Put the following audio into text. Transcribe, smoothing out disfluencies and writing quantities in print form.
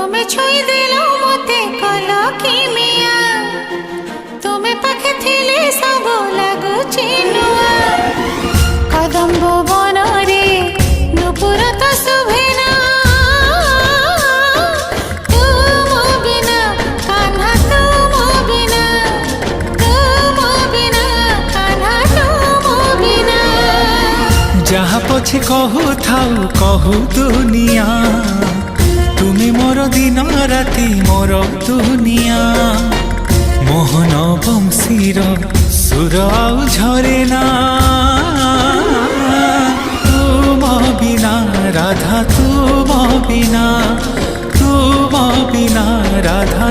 তুমি ছুঁই দিল মতে কল কি মিয়া তুমি পাখে থিলে সবু লাগুছি নুয়া কদম্ব বনরে নুপুর তো শুভে না তুম বিনা কান্হা তুম বিনা কান্হা তুম বিনা যাহা পছে কহু থাউ কহু দুনিয়া তুমি মোর দিন রাতি মোর দুনিয়া মোহন বংশীর সুর আউ ঝরে না তুম বিনা রাধা তুম বিনা রাধা